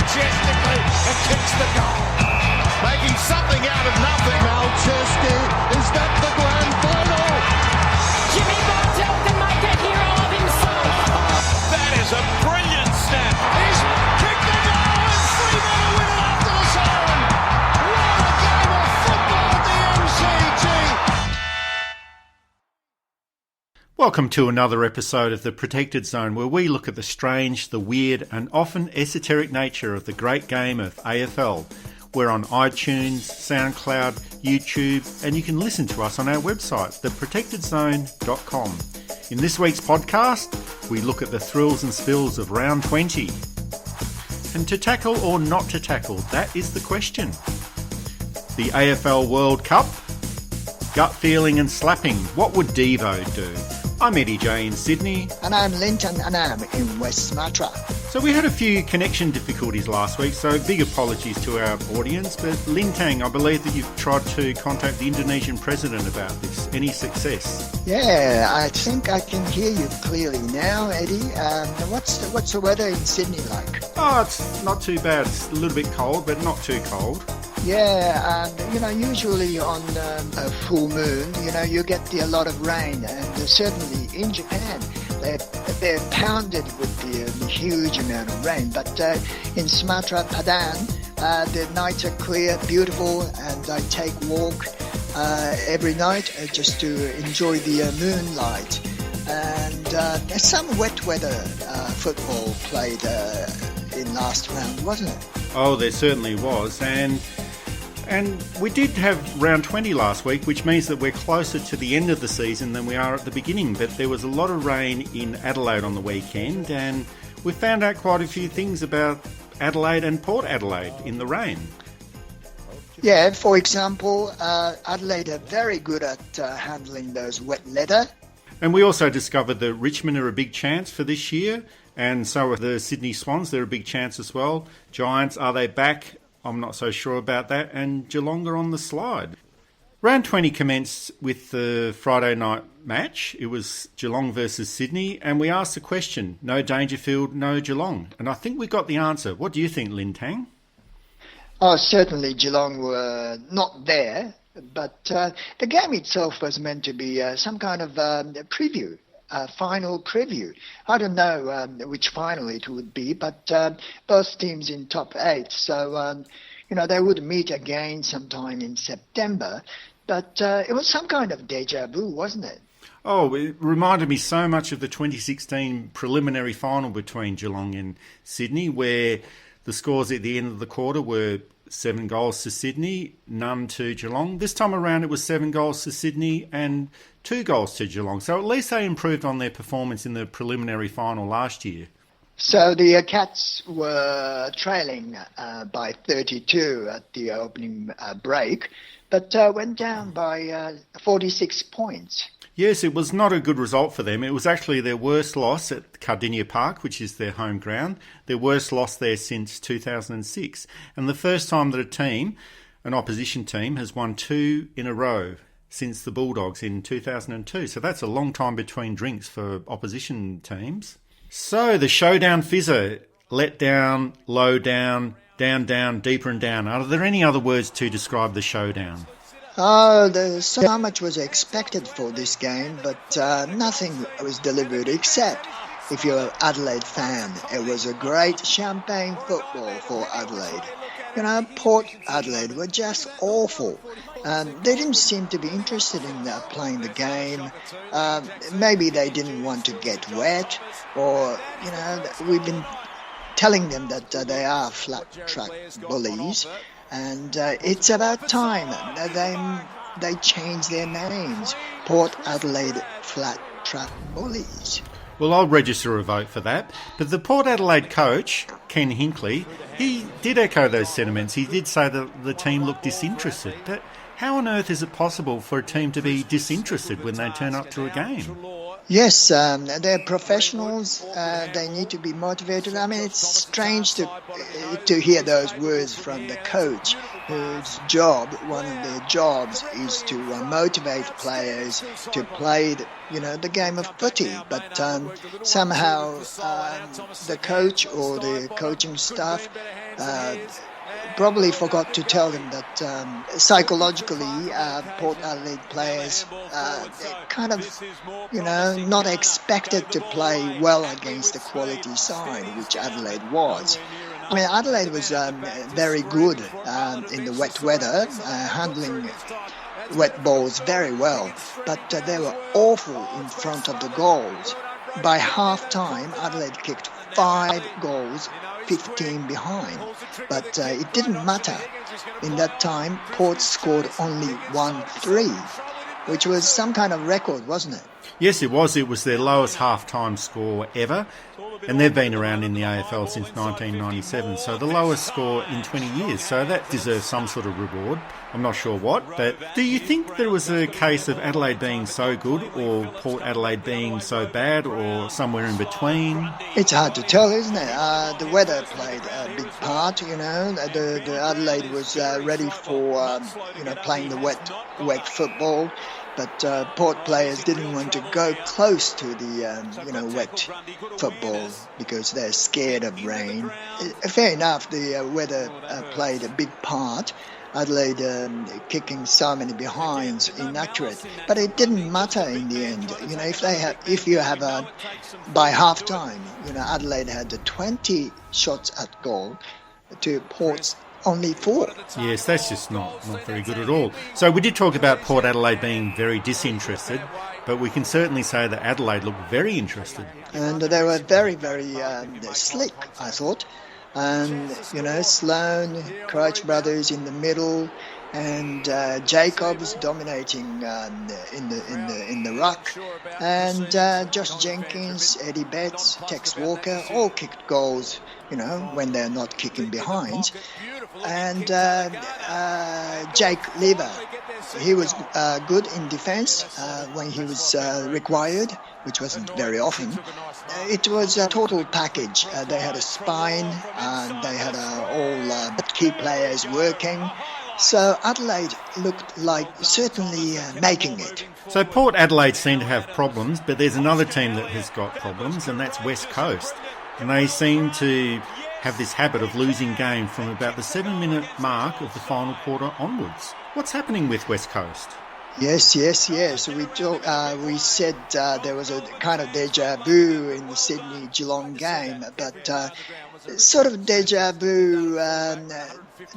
majestically and kicks the goal. Making something out of nothing. Malchesky, is that the grand final? Jimmy Bartell can make a hero of himself. That is a brilliant snap. He's kicked the goal and Freeman to win it after the siren. What a game of football at the MCG. Welcome to another episode of The Protected Zone, where we look at the strange, the weird and often esoteric nature of the great game of AFL. We're on iTunes, SoundCloud, YouTube, and you can listen to us on our website, theprotectedzone.com. In this week's podcast, we look at the thrills and spills of round 20. And to tackle or not to tackle, that is the question. The AFL World Cup, gut feeling and slapping, what would Devo do? I'm Eddie J in Sydney. And I'm Linton and I'm in West Sumatra. So we had a few connection difficulties last week, so big apologies to our audience. But Lintang, I believe that you've tried to contact the Indonesian president about this. Any success? Yeah, I think I can hear you clearly now, Eddie. What's the weather in Sydney like? Oh, it's not too bad. It's a little bit cold, but not too cold. Yeah, usually on a full moon, you get a lot of rain, and certainly in Japan, they're pounded with the huge amount of rain. But in Sumatra, Padang, the nights are clear, beautiful, and I take walk every night just to enjoy the moonlight. And there's some wet weather football played in last round, wasn't it? Oh, there certainly was, and we did have round 20 last week, which means that we're closer to the end of the season than we are at the beginning. But there was a lot of rain in Adelaide on the weekend, and we found out quite a few things about Adelaide and Port Adelaide in the rain. Yeah, for example, Adelaide are very good at handling those wet leather. And we also discovered that Richmond are a big chance for this year, and so are the Sydney Swans. They're a big chance as well. Giants, are they back? I'm not so sure about that. And Geelong are on the slide. Round 20 commenced with the Friday night match. It was Geelong versus Sydney. And we asked the question, no Dangerfield, no Geelong. And I think we got the answer. What do you think, Lintang? Oh, certainly Geelong were not there. But the game itself was meant to be some kind of preview. Final preview. I don't know which final it would be, but both teams in top 8. So, they would meet again sometime in September. But it was some kind of deja vu, wasn't it? Oh, it reminded me so much of the 2016 preliminary final between Geelong and Sydney, where the scores at the end of the quarter were 7 goals to Sydney, none to Geelong. This time around it was 7 goals to Sydney and 2 goals to Geelong. So at least they improved on their performance in the preliminary final last year. So the Cats were trailing by 32 at the opening break, but went down by 46 points. Yes, it was not a good result for them. It was actually their worst loss at Kardinia Park, which is their home ground. Their worst loss there since 2006. And the first time that an opposition team, has won 2 in a row since the Bulldogs in 2002. So that's a long time between drinks for opposition teams. So the showdown fizzer, let down, low down, down, down, deeper and down. Are there any other words to describe the showdown? Oh, so much was expected for this game, but nothing was delivered except, if you're an Adelaide fan, it was a great champagne football for Adelaide. Port Adelaide were just awful. They didn't seem to be interested in playing the game. Maybe they didn't want to get wet, or, we've been telling them that they are flat-track bullies. And it's about time that they change their names. Port Adelaide Flat Track Bullies. Well, I'll register a vote for that. But the Port Adelaide coach, Ken Hinkley, he did echo those sentiments. He did say that the team looked disinterested. But how on earth is it possible for a team to be disinterested when they turn up to a game? Yes, they're professionals. They need to be motivated. I mean, it's strange to hear those words from the coach, whose job, one of their jobs, is to motivate players to play the game of footy. But somehow the coach or the coaching staff probably forgot to tell them that psychologically Port Adelaide players kind of, not expected to play well against the quality side, which Adelaide was. I mean, Adelaide was very good in the wet weather, handling wet balls very well, but they were awful in front of the goals. By half-time, Adelaide kicked 5 goals, 15 behind. But it didn't matter. In that time, Port scored only 1-3, which was some kind of record, wasn't it? Yes, it was. It was their lowest half-time score ever. And they've been around in the AFL since 1997, so the lowest score in 20 years. So that deserves some sort of reward. I'm not sure what, but do you think there was a case of Adelaide being so good or Port Adelaide being so bad or somewhere in between? It's hard to tell, isn't it? The weather played a big part, The Adelaide was ready for, playing the wet football. But Port players didn't want to go close to the, wet football because they're scared of rain. Fair enough, the weather played a big part. Adelaide kicking so many behinds, inaccurate. But it didn't matter in the end. If you have by half time, Adelaide had 20 shots at goal to Port's only 4. Yes, that's just not very good at all. So we did talk about Port Adelaide being very disinterested, but we can certainly say that Adelaide looked very interested. And they were very, very slick, I thought. And, Sloan, Crouch brothers in the middle, and Jacobs dominating in the ruck, and Josh Jenkins, Eddie Betts, Tex Walker all kicked goals, when they're not kicking behind. And Jake Lever, he was good in defence when he was required, which wasn't very often. It was a total package. They had a spine, and they had all key players working. So Adelaide looked like certainly making it. So Port Adelaide seem to have problems, but there's another team that has got problems, and that's West Coast. And they seem to have this habit of losing game from about the 7-minute mark of the final quarter onwards. What's happening with West Coast? Yes. We said there was a kind of deja vu in the Sydney-Geelong game, but sort of deja vu,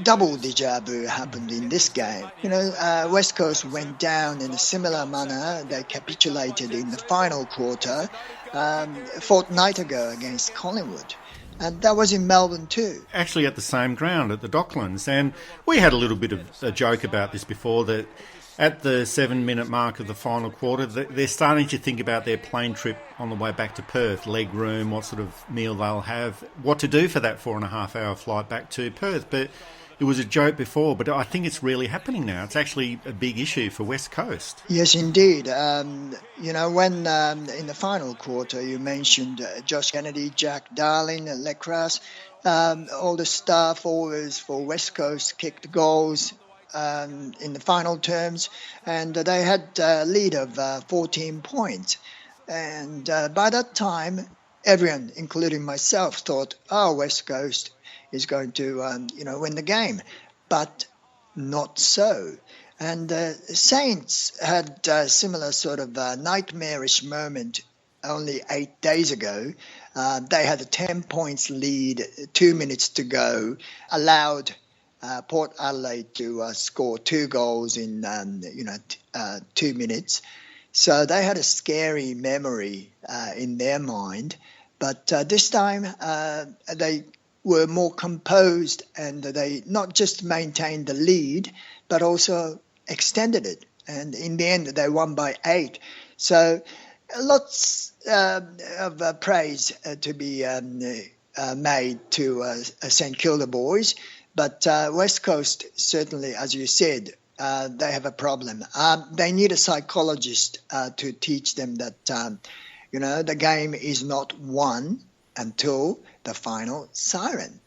double deja vu happened in this game. West Coast went down in a similar manner. They capitulated in the final quarter a fortnight ago against Collingwood. And that was in Melbourne too. Actually at the same ground, at the Docklands. And we had a little bit of a joke about this before, that at the 7-minute mark of the final quarter, they're starting to think about their plane trip on the way back to Perth, leg room, what sort of meal they'll have, what to do for that 4.5-hour flight back to Perth. But it was a joke before, but I think it's really happening now. It's actually a big issue for West Coast. Yes, indeed. When in the final quarter you mentioned Josh Kennedy, Jack Darling, Lecras, all the star forwards for West Coast kicked goals in the final terms, and they had a lead of 14 points. And by that time, everyone, including myself, thought, West Coast is going to, win the game. But not so. And Saints had a similar sort of nightmarish moment only 8 days ago. They had a 10 points lead, 2 minutes to go, allowed Port Adelaide to score 2 goals in 2 minutes. So they had a scary memory in their mind. But this time they were more composed, and they not just maintained the lead, but also extended it. And in the end, they won by 8. So lots of praise to be made to St Kilda boys. But West Coast, certainly, as you said, they have a problem. They need a psychologist to teach them that The game is not won until the final siren.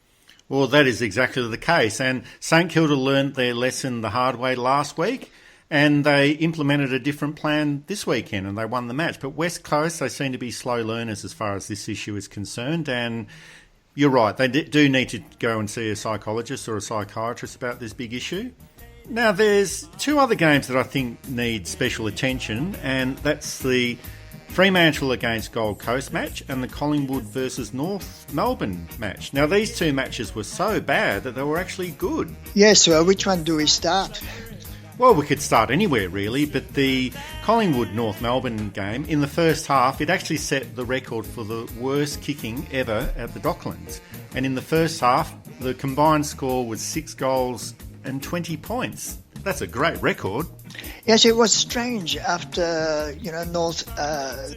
Well, that is exactly the case. And St Kilda learned their lesson the hard way last week, and they implemented a different plan this weekend, and they won the match. But West Coast, they seem to be slow learners as far as this issue is concerned. And you're right, they do need to go and see a psychologist or a psychiatrist about this big issue. Now, there's two other games that I think need special attention, and that's the Fremantle against Gold Coast match and the Collingwood versus North Melbourne match. Now, these two matches were so bad that they were actually good. Yes, well, which one do we start? Well, we could start anywhere really, but the Collingwood-North Melbourne game, in the first half, it actually set the record for the worst kicking ever at the Docklands. And in the first half, the combined score was 6 goals and 20 points. That's a great record. Yes, it was strange after, North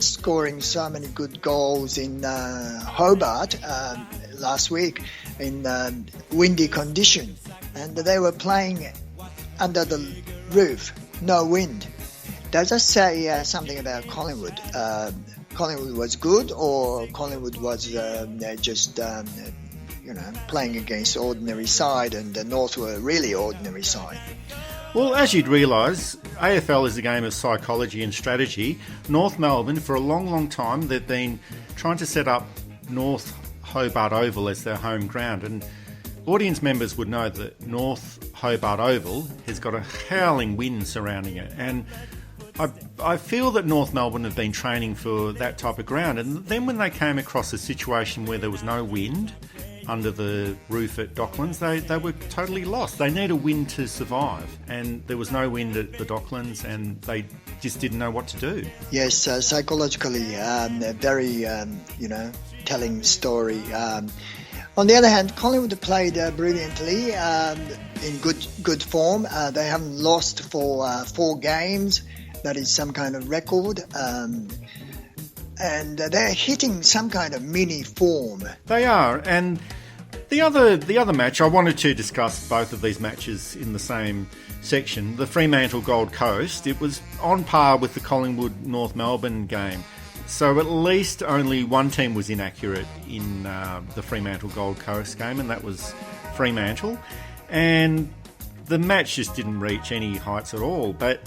scoring so many good goals in Hobart last week in windy condition. And they were playing under the roof, no wind. Does that say something about Collingwood? Collingwood was good, or Collingwood was just playing against ordinary side, and the North were really ordinary side? Well, as you'd realise, AFL is a game of psychology and strategy. North Melbourne, for a long, long time, they've been trying to set up North Hobart Oval as their home ground, and audience members would know that North Hobart Oval has got a howling wind surrounding it, and I feel that North Melbourne have been training for that type of ground, and then when they came across a situation where there was no wind under the roof at Docklands, they were totally lost. They need a wind to survive, and there was no wind at the Docklands, and they just didn't know what to do. Yes, psychologically, very, telling story. On the other hand, Collingwood played brilliantly, in good form. They haven't lost for 4 games. That is some kind of record. And they're hitting some kind of mini form. They are, and the other match, I wanted to discuss both of these matches in the same section. The Fremantle Gold Coast, it was on par with the Collingwood North Melbourne game. So at least only one team was inaccurate in the Fremantle Gold Coast game, and that was Fremantle. And the match just didn't reach any heights at all. But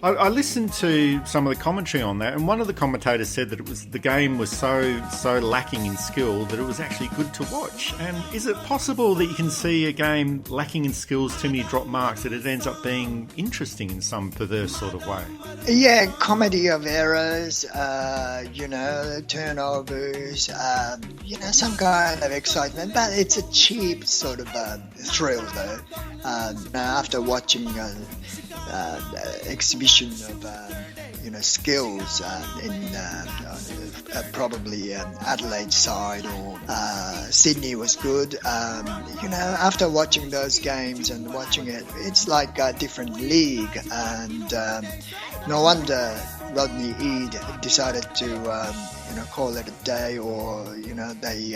I listened to some of the commentary on that, and one of the commentators said that the game was so lacking in skill that it was actually good to watch. And is it possible that you can see a game lacking in skills, too many drop marks, that it ends up being interesting in some perverse sort of way? Yeah, comedy of errors, turnovers, some kind of excitement, but it's a cheap sort of thrill though. After watching exhibition of skills in probably Adelaide side, or Sydney was good. After watching those games and watching it, it's like a different league, and no wonder Rodney Eade decided to call it a day, or they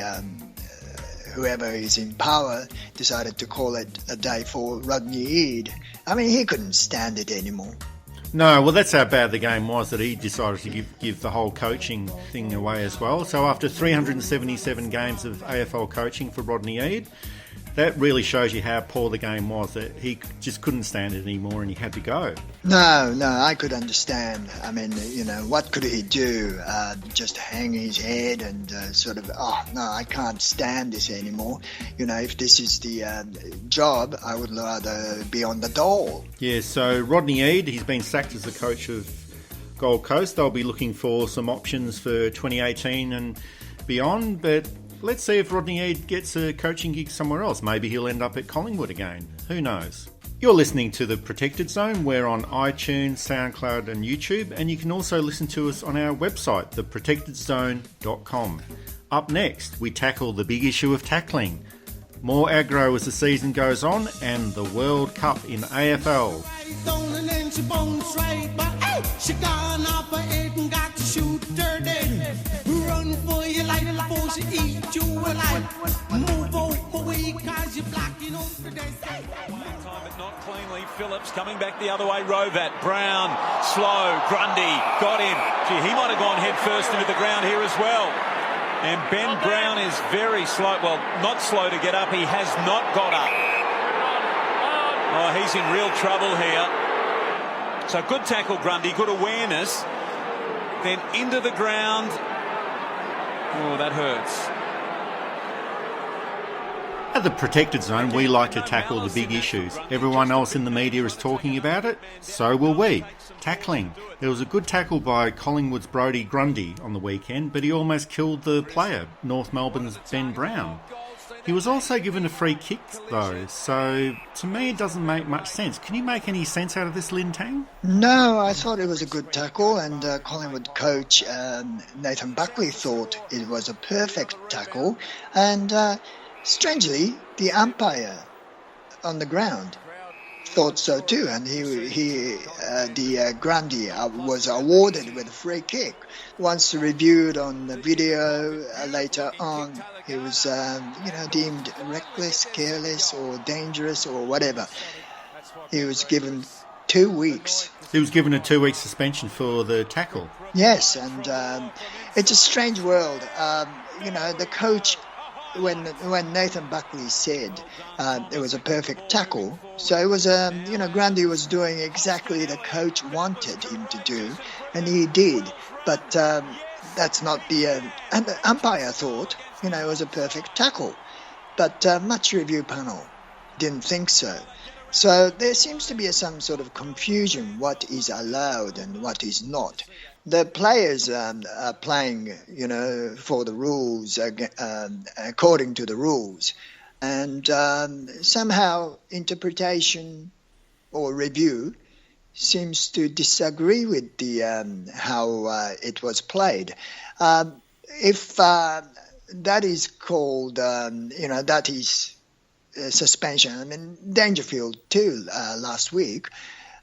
whoever is in power decided to call it a day for Rodney Eade. I mean, he couldn't stand it anymore. No, well, that's how bad the game was, that he decided to give the whole coaching thing away as well. So after 377 games of AFL coaching for Rodney Eade, that really shows you how poor the game was, that he just couldn't stand it anymore and he had to go. No, I could understand. I mean, what could he do? Just hang his head and I can't stand this anymore. If this is the job, I would rather be on the dole. Yeah, so Rodney Eade, he's been sacked as the coach of Gold Coast. They'll be looking for some options for 2018 and beyond, but let's see if Rodney Eade gets a coaching gig somewhere else. Maybe he'll end up at Collingwood again. Who knows? You're listening to The Protected Zone. We're on iTunes, SoundCloud and YouTube, and you can also listen to us on our website, theprotectedzone.com. Up next, we tackle the big issue of tackling. More aggro as the season goes on, and the World Cup in AFL. She gone off her head and got to shoot her dead. Run for your life before she eat you alive. Move over way cause you're blocking on for this. Time but not cleanly. Phillips coming back the other way. Rovat, Brown, slow. Grundy got him. Gee, he might have gone head first into the ground here as well. And Ben Brown is very slow. Well, not slow to get up. He has not got up. Oh, he's in real trouble here. So good tackle, Grundy. Good awareness. Then into the ground. Oh, that hurts. At the protected zone, we like to tackle the big issues. Everyone else in the media is talking about it, so will we. Tackling. There was a good tackle by Collingwood's Brodie Grundy on the weekend, but he almost killed the player, North Melbourne's Ben Brown. He was also given a free kick, though, so to me it doesn't make much sense. Can you make any sense out of this, Lin Tang? No, I thought it was a good tackle, and Collingwood coach Nathan Buckley thought it was a perfect tackle, and strangely, the umpire on the ground thought so too, and the Grundy was awarded with a free kick. Once reviewed on the video later on, he was deemed reckless, careless, or dangerous, or whatever. He was given 2 weeks. He was given a 2-week suspension for the tackle. Yes, and it's a strange world. The coach, when Nathan Buckley said it was a perfect tackle, so it was Grundy was doing exactly the coach wanted him to do, and he did. But that's not the umpire thought. It was a perfect tackle, but match review panel didn't think so. So there seems to be some sort of confusion what is allowed and what is not. The players are playing, for the rules, according to the rules. And somehow interpretation or review seems to disagree with the how it was played. If that is called, that is suspension. I mean, Dangerfield too last week,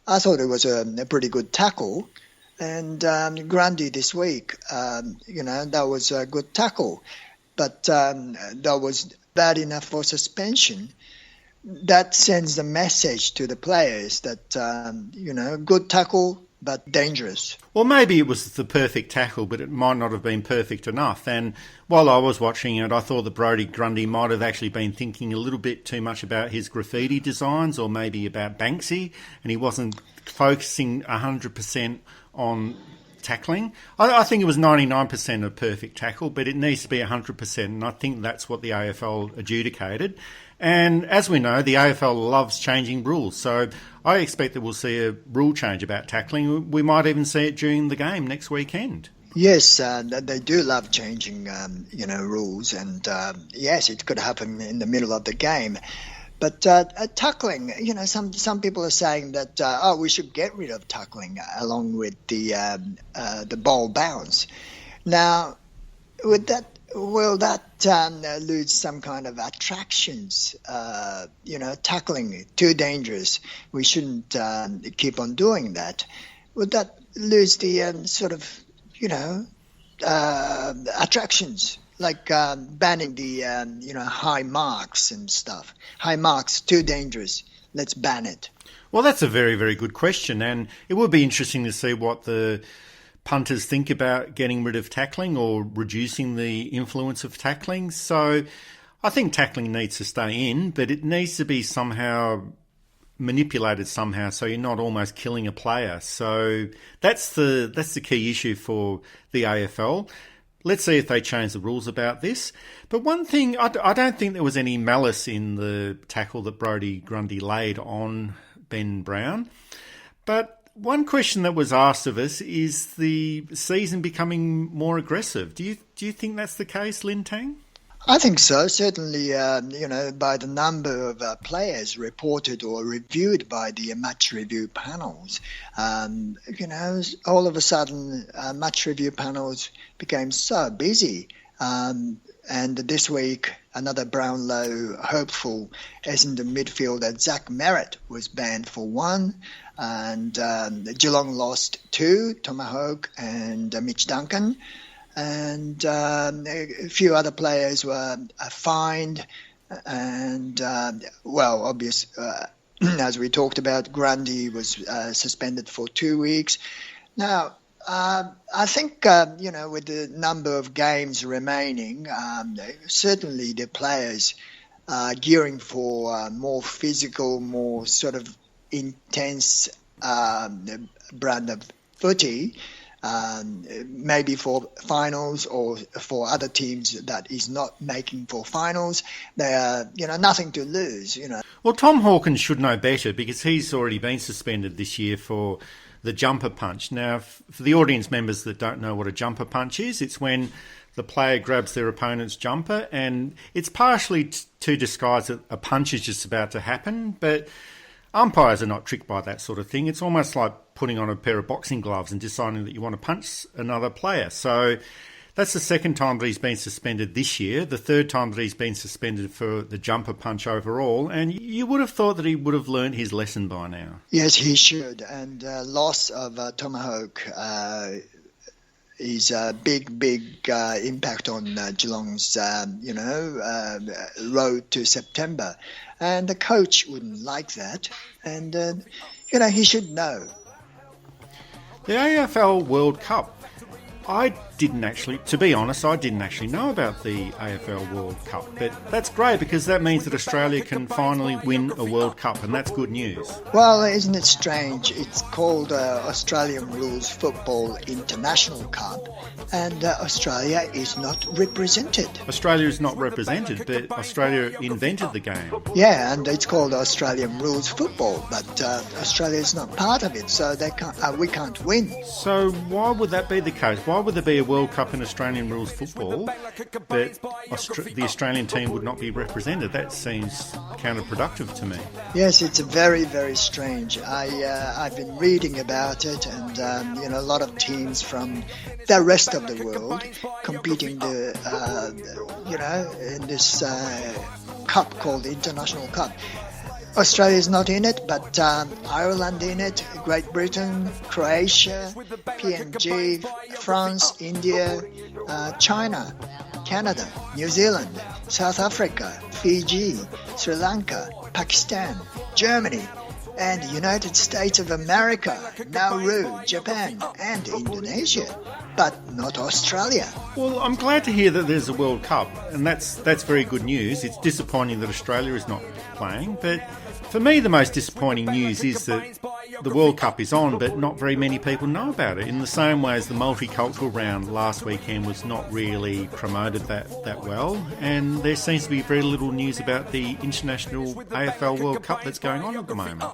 I thought it was a pretty good tackle. And Grundy this week, that was a good tackle. But that was bad enough for suspension. That sends a message to the players that, good tackle, but dangerous. Well, maybe it was the perfect tackle, but it might not have been perfect enough. And while I was watching it, I thought that Brodie Grundy might have actually been thinking a little bit too much about his graffiti designs or maybe about Banksy, and he wasn't focusing 100% on tackling. I think it was 99% a perfect tackle, but it needs to be 100%, and I think that's what the AFL adjudicated. And as we know, the AFL loves changing rules, so I expect that we'll see a rule change about tackling. We might even see it during the game next weekend. Yes, they do love changing, rules, and yes, it could happen in the middle of the game. But tackling, some people are saying that we should get rid of tackling along with the ball bounce. Now, will that lose some kind of attractions? Tackling too dangerous. We shouldn't keep on doing that. Would that lose the sort of attractions? Like banning the high marks and stuff. High marks, too dangerous. Let's ban it. Well, that's a very, very good question, and it would be interesting to see what the punters think about getting rid of tackling or reducing the influence of tackling. So I think tackling needs to stay in, but it needs to be somehow manipulated somehow so you're not almost killing a player. So that's the key issue for the AFL. Let's see if they change the rules about this. But one thing, I don't think there was any malice in the tackle that Brodie Grundy laid on Ben Brown. But one question that was asked of us is the season becoming more aggressive. Do you think that's the case, Lin Tang? I think so. Certainly, by the number of players reported or reviewed by the match review panels, all of a sudden, match review panels became so busy. And this week, another Brownlow hopeful Essendon midfielder, Zach Merritt, was banned for 1. And Geelong lost 2, Tomahawk and Mitch Duncan. And a few other players were fined, and As we talked about, Grundy was suspended for 2 weeks. Now, I think, with the number of games remaining, certainly the players are gearing for more physical, more sort of intense brand of footy, maybe for finals or for other teams that is not making for finals. They are, nothing to lose, Well, Tom Hawkins should know better because he's already been suspended this year for the jumper punch. Now, for the audience members that don't know what a jumper punch is, it's when the player grabs their opponent's jumper, and it's partially to disguise that a punch is just about to happen, but umpires are not tricked by that sort of thing. It's almost like putting on a pair of boxing gloves and deciding that you want to punch another player. So that's the second time that he's been suspended this year, the third time that he's been suspended for the jumper punch overall, and you would have thought that he would have learned his lesson by now. Yes, he should, and loss of Tomahawk is a big impact on Geelong's, road to September. And the coach wouldn't like that, and, he should know. The AFL World Cup. To be honest, I didn't actually know about the AFL World Cup, but that's great because that means that Australia can finally win a World Cup, and that's good news. Well, isn't it strange? It's called Australian Rules Football International Cup, and Australia is not represented. Australia is not represented, but Australia invented the game. Yeah, and it's called Australian Rules Football, but Australia is not part of it, so we can't win. So why would that be the case? Why would there be a World Cup in Australian rules football, but the Australian team would not be represented? That seems counterproductive to me. Yes, it's very, very strange. I've been reading about it, and a lot of teams from the rest of the world competing in this cup called the International Cup. Australia is not in it, but Ireland in it, Great Britain, Croatia, PNG, France, India, China, Canada, New Zealand, South Africa, Fiji, Sri Lanka, Pakistan, Germany, and United States of America, Nauru, Japan, and Indonesia, but not Australia. Well, I'm glad to hear that there's a World Cup, and that's very good news. It's disappointing that Australia is not playing, but for me the most disappointing news is that the World Cup is on, but not very many people know about it, in the same way as the multicultural round last weekend was not really promoted that well, and there seems to be very little news about the international AFL World Cup that's going on at the moment.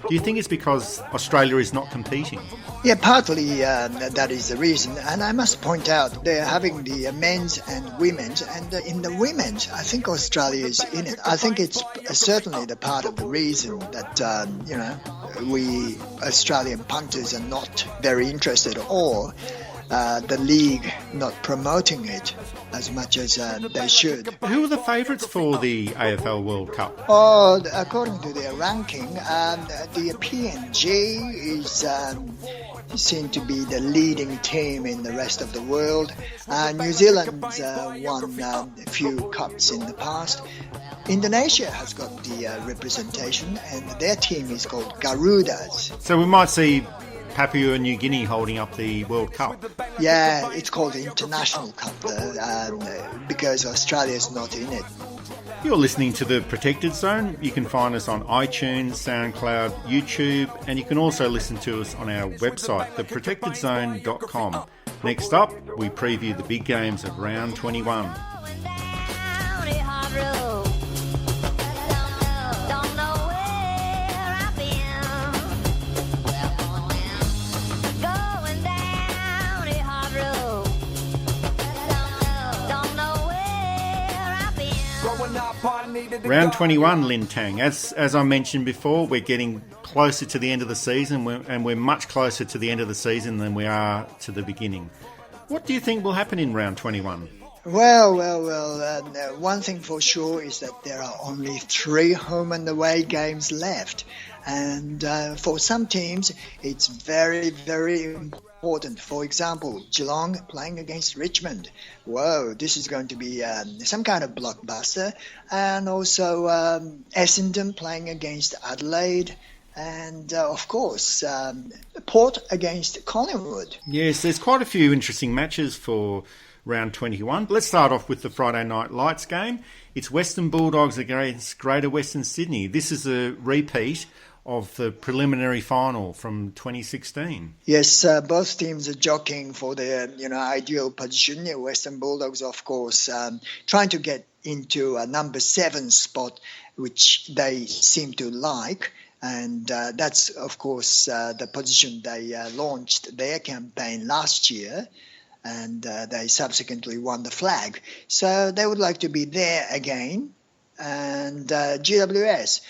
Do you think it's because Australia is not competing? Yeah, partly that is the reason. And I must point out they're having the men's and women's. And in the women's, I think Australia is in it. I think it's certainly the part of the reason that, we Australian punters are not very interested, or the league not promoting it as much as they should. Who are the favourites for the AFL World Cup? Oh, according to their ranking, the PNG is seen to be the leading team in the rest of the world. New Zealand's won a few cups in the past. Indonesia has got the representation, and their team is called Garudas. So we might see Papua New Guinea holding up the World Cup. Yeah, it's called the International Cup because Australia is not in it. You're listening to The Protected Zone. You can find us on iTunes, SoundCloud, YouTube, and you can also listen to us on our website, theprotectedzone.com. Next up, we preview the big games of round 21. Round 21, Lin Tang. As I mentioned before, we're getting closer to the end of the season, and we're much closer to the end of the season than we are to the beginning. What do you think will happen in round 21? Well, one thing for sure is that there are only 3 home and away games left. And for some teams, it's very, very important. For example, Geelong playing against Richmond. Whoa, this is going to be some kind of blockbuster. And also Essendon playing against Adelaide. And, of course, Port against Collingwood. Yes, there's quite a few interesting matches for round 21. Let's start off with the Friday Night Lights game. It's Western Bulldogs against Greater Western Sydney. This is a repeat of the preliminary final from 2016. Yes, both teams are jockeying for their ideal position. Western Bulldogs, of course, trying to get into a number 7 spot, which they seem to like. And that's, of course, the position they launched their campaign last year, and they subsequently won the flag. So they would like to be there again. And GWS,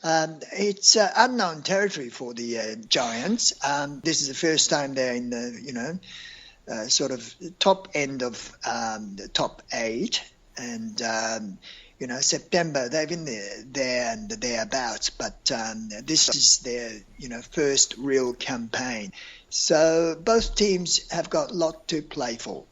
it's unknown territory for the Giants. This is the first time they're in the, sort of top end of the top 8. And September, they've been there and thereabouts, but this is their, first real campaign. So both teams have got a lot to play for.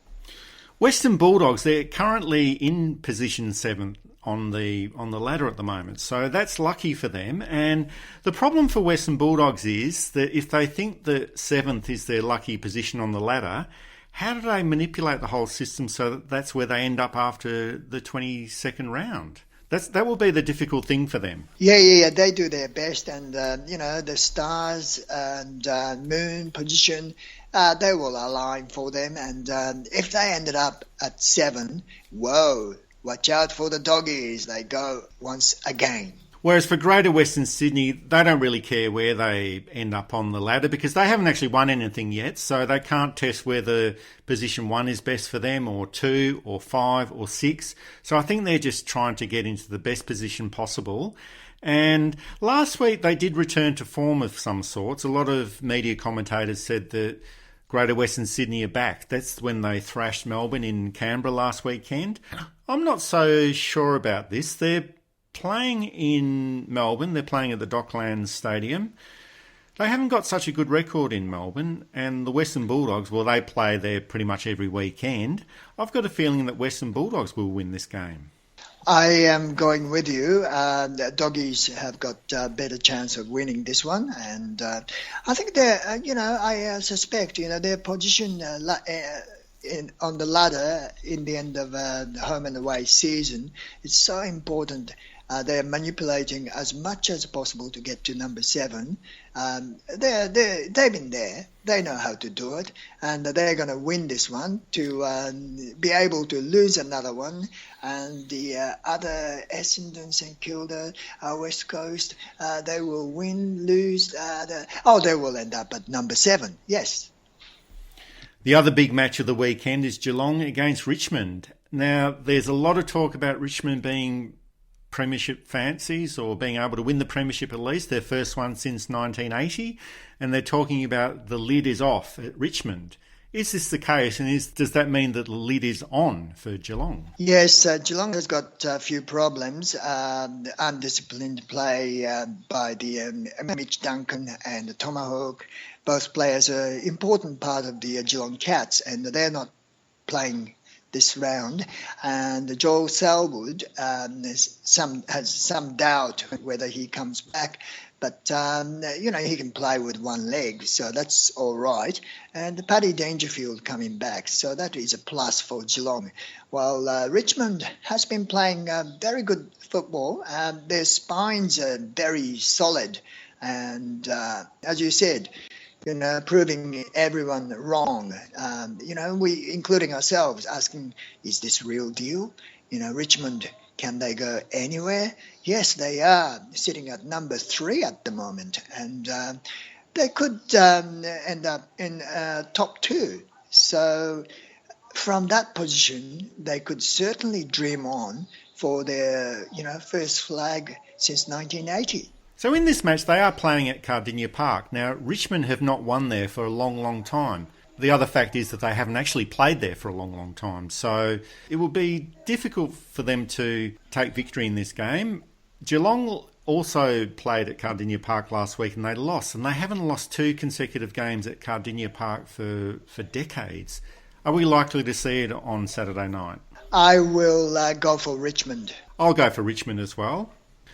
Western Bulldogs, they're currently in position 7th on the ladder at the moment, so that's lucky for them. And the problem for Western Bulldogs is that if they think that 7th is their lucky position on the ladder, how do they manipulate the whole system so that that's where they end up after the 22nd round? That will be the difficult thing for them. Yeah. They do their best, and the stars and moon position, they will align for them. And if they ended up at 7, whoa, watch out for the doggies. They go once again. Whereas for Greater Western Sydney, they don't really care where they end up on the ladder because they haven't actually won anything yet, so they can't test whether position 1 is best for them, or 2, or 5, or 6. So I think they're just trying to get into the best position possible. And last week they did return to form of some sorts. A lot of media commentators said that Greater Western Sydney are back. That's when they thrashed Melbourne in Canberra last weekend. I'm not so sure about this. They're playing in Melbourne. They're playing at the Docklands Stadium. They haven't got such a good record in Melbourne, and the Western Bulldogs, well, they play there pretty much every weekend. I've got a feeling that Western Bulldogs will win this game. I am going with you. The doggies have got a better chance of winning this one, and I think they're, I suspect, their position on the ladder in the end of the home and away season is so important. They're manipulating as much as possible to get to number 7. They've been there. They know how to do it. And they're going to win this one to be able to lose another one. And the other Essendon, St Kilda, West Coast, they will win, lose. They will end up at number 7. Yes. The other big match of the weekend is Geelong against Richmond. Now, there's a lot of talk about Richmond being premiership fancies, or being able to win the premiership at least, their first one since 1980, and they're talking about the lid is off at Richmond. Is this the case, and does that mean that the lid is on for Geelong? Yes, Geelong has got a few problems. Undisciplined play by the Mitch Duncan and the Tomahawk. Both players are an important part of the Geelong Cats, and they're not playing this round. And Joel Selwood has some doubt whether he comes back, but he can play with one leg, so that's all right. And Paddy Dangerfield coming back, so that is a plus for Geelong. While Richmond has been playing very good football, their spines are very solid, and as you said, proving everyone wrong. We, including ourselves, asking, is this real deal? Richmond, can they go anywhere? Yes, they are sitting at number 3 at the moment, and they could end up in top 2. So from that position, they could certainly dream on for their, first flag since 1980. So in this match, they are playing at Cardinia Park. Now, Richmond have not won there for a long, long time. The other fact is that they haven't actually played there for a long, long time. So it will be difficult for them to take victory in this game. Geelong also played at Cardinia Park last week and they lost, and they haven't lost 2 consecutive games at Cardinia Park for decades. Are we likely to see it on Saturday night? I will go for Richmond. I'll go for Richmond as well.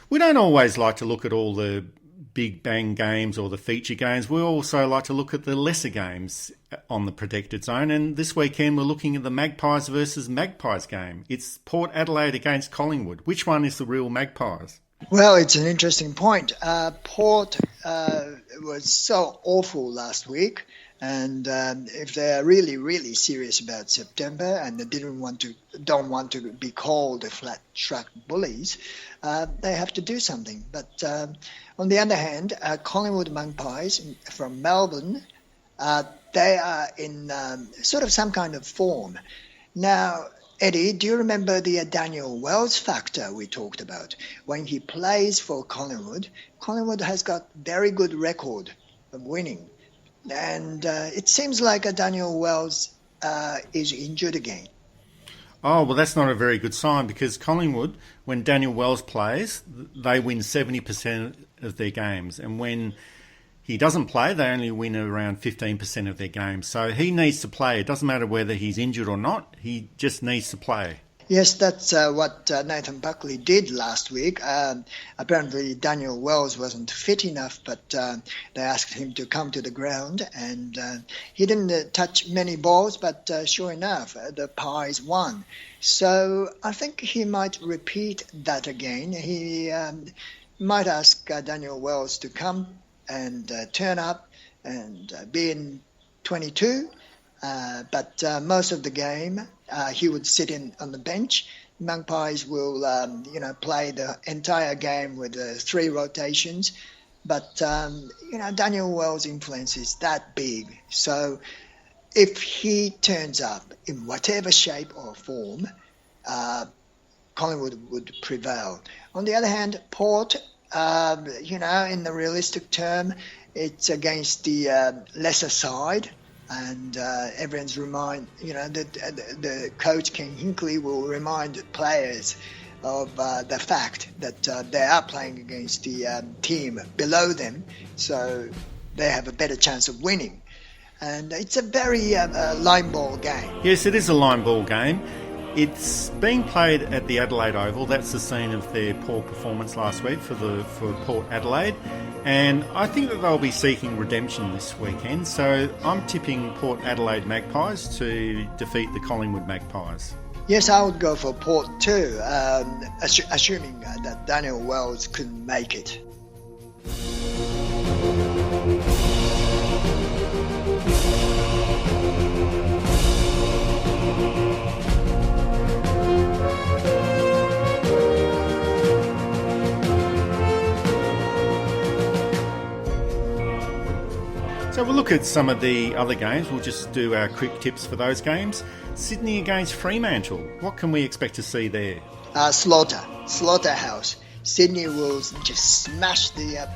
We don't always like to look at all the big bang games or the feature games. We also like to look at the lesser games on the protected zone, and this weekend we're looking at the Magpies versus Magpies game. It's Port Adelaide against Collingwood. Which one is the real Magpies? Well, it's an interesting point. Port was so awful last week, and if they're really, really serious about September and they don't want to be called the flat track bullies, they have to do something. But on the other hand, Collingwood Magpies from Melbourne, they are in sort of some kind of form. Now, Eddie, do you remember the Daniel Wells factor we talked about? When he plays for Collingwood, Collingwood has got very good record of winning. And it seems like Daniel Wells is injured again. Oh, well, that's not a very good sign, because Collingwood, when Daniel Wells plays, they win 70% of their games. And when he doesn't play, they only win around 15% of their games. So he needs to play. It doesn't matter whether he's injured or not. He just needs to play. Yes, that's what Nathan Buckley did last week. Apparently Daniel Wells wasn't fit enough, but they asked him to come to the ground, and he didn't touch many balls, but sure enough, the Pies won. So I think he might repeat that again. He might ask Daniel Wells to come and turn up and be in 22, but most of the game he would sit in on the bench. Magpies will play the entire game with 3 rotations, but Daniel Wells' influence is that big. So if he turns up in whatever shape or form, Collingwood would prevail. On the other hand, Port, in the realistic term, it's against the lesser side, and everyone's the coach Ken Hinkley will remind players of the fact that they are playing against the team below them, so they have a better chance of winning. And it's a very line ball game. Yes, it is a line ball game. It's being played at the Adelaide Oval. That's the scene of their poor performance last week for Port Adelaide. And I think that they'll be seeking redemption this weekend. So I'm tipping Port Adelaide Magpies to defeat the Collingwood Magpies. Yes, I would go for Port too, assuming that Daniel Wells couldn't make it. So we'll look at some of the other games. We'll just do our quick tips for those games. Sydney against Fremantle. What can we expect to see there? Slaughterhouse. Sydney will just smash the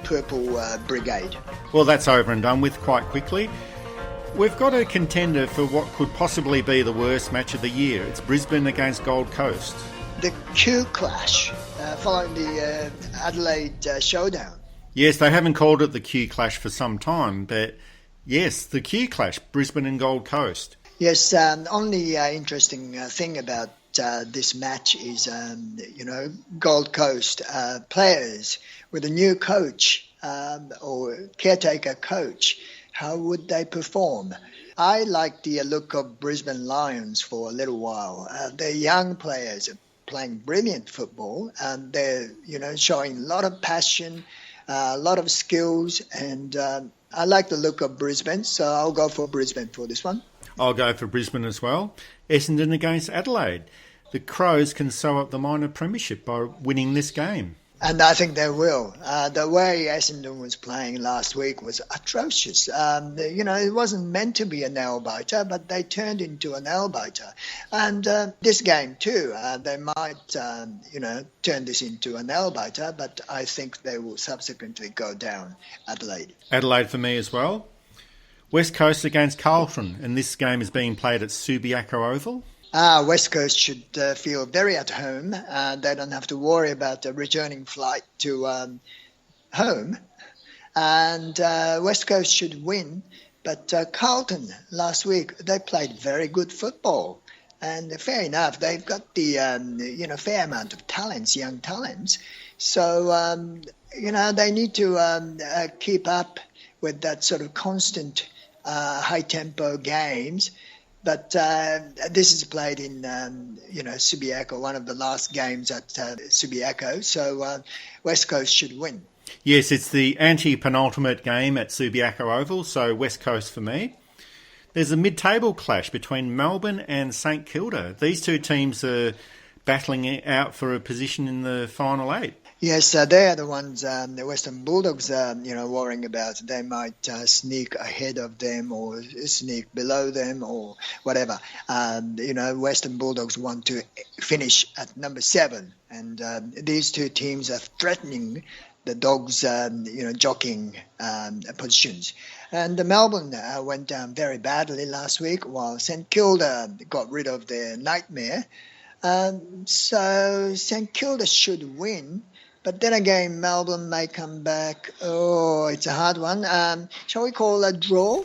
purple brigade. Well, that's over and done with quite quickly. We've got a contender for what could possibly be the worst match of the year. It's Brisbane against Gold Coast. The Q clash following the Adelaide showdown. Yes, they haven't called it the Q Clash for some time, but yes, the Q Clash, Brisbane and Gold Coast. Yes, only interesting thing about this match is, Gold Coast players with a new coach or caretaker coach, how would they perform? I like the look of Brisbane Lions for a little while. They're young players playing brilliant football, and they're, showing a lot of passion, a lot of skills, and I like the look of Brisbane, so I'll go for Brisbane for this one. I'll go for Brisbane as well. Essendon against Adelaide. The Crows can sew up the minor premiership by winning this game. And I think they will. The way Essendon was playing last week was atrocious. It wasn't meant to be a nail-biter, but they turned into a nail-biter. And this game too, they might, turn this into a nail-biter, but I think they will subsequently go down Adelaide. Adelaide for me as well. West Coast against Carlton, and this game is being played at Subiaco Oval. West Coast should feel very at home. They don't have to worry about a returning flight to home. And West Coast should win. But Carlton last week, they played very good football. And fair enough, they've got the fair amount of talents, young talents. So they need to keep up with that sort of constant high tempo games. But this is played in Subiaco, one of the last games at Subiaco. So West Coast should win. Yes, it's the anti-penultimate game at Subiaco Oval, so West Coast for me. There's a mid-table clash between Melbourne and St Kilda. These two teams are battling out for a position in the final 8. Yes, they are the ones the Western Bulldogs are, worrying about. They might sneak ahead of them or sneak below them or whatever. Western Bulldogs want to finish at number 7, and these two teams are threatening the Dogs, jockeying positions. And the Melbourne went down very badly last week, while St Kilda got rid of their nightmare. So St Kilda should win. But then again, Melbourne may come back. Oh, it's a hard one. Shall we call a draw?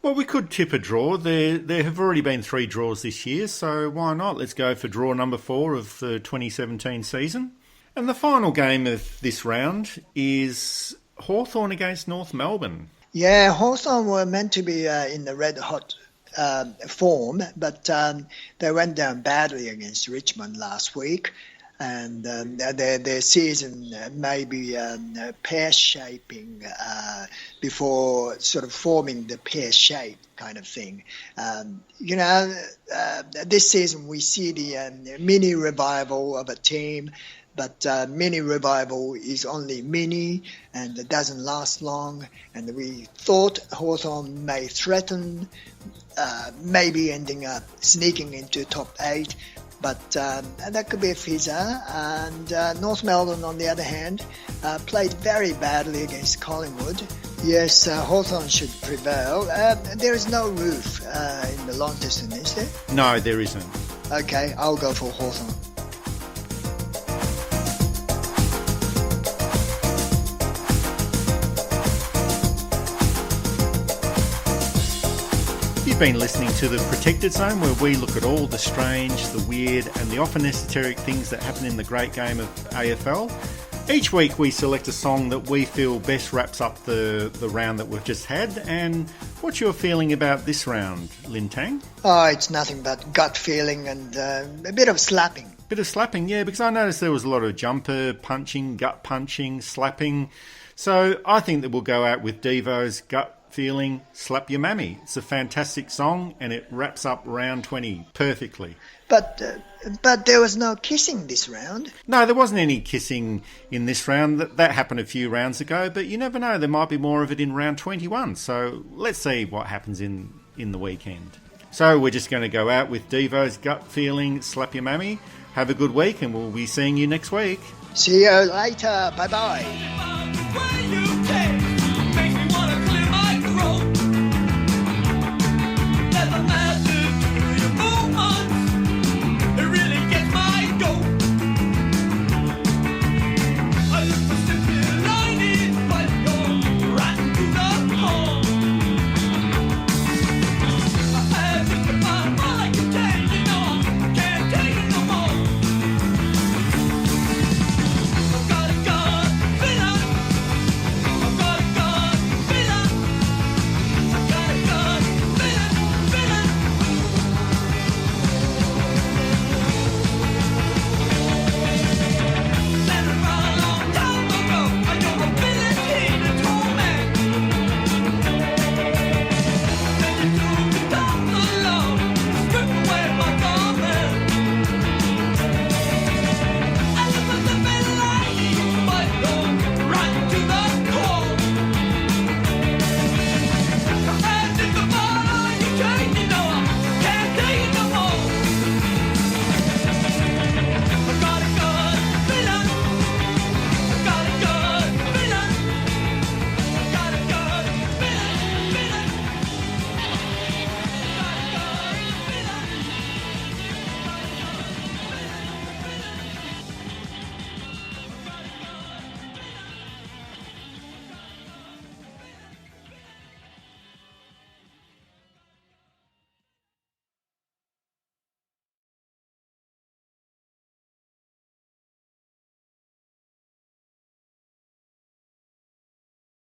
Well, we could tip a draw. There have already been 3 draws this year, so why not? Let's go for draw number 4 of the 2017 season. And the final game of this round is Hawthorn against North Melbourne. Yeah, Hawthorn were meant to be in the red-hot form, but they went down badly against Richmond last week. And their season may be pear-shaping before sort of forming the pear shape kind of thing. This season we see the mini revival of a team, but mini revival is only mini and it doesn't last long. And we thought Hawthorn may threaten, maybe ending up sneaking into top 8. But that could be a fizzer. And North Melbourne, on the other hand, played very badly against Collingwood. Yes, Hawthorn should prevail. There is no roof in the long distance, is there? No, there isn't. Okay, I'll go for Hawthorn. You've been listening to The Protected Zone, where we look at all the strange, the weird and the often esoteric things that happen in the great game of AFL. Each week we select a song that we feel best wraps up the round that we've just had. And what's your feeling about this round, Lin Tang? Oh, it's nothing but gut feeling and a bit of slapping. Bit of slapping, yeah, because I noticed there was a lot of jumper punching, gut punching, slapping. So I think that we'll go out with Devo's Gut Feeling, Slap Your Mammy. It's a fantastic song and it wraps up round 20 perfectly. But there was no kissing this round. No, there wasn't any kissing in this round. That happened a few rounds ago, but you never know. There might be more of it in round 21. So let's see what happens in the weekend. So we're just going to go out with Devo's Gut Feeling, Slap Your Mammy. Have a good week and we'll be seeing you next week. See you later. Bye-bye.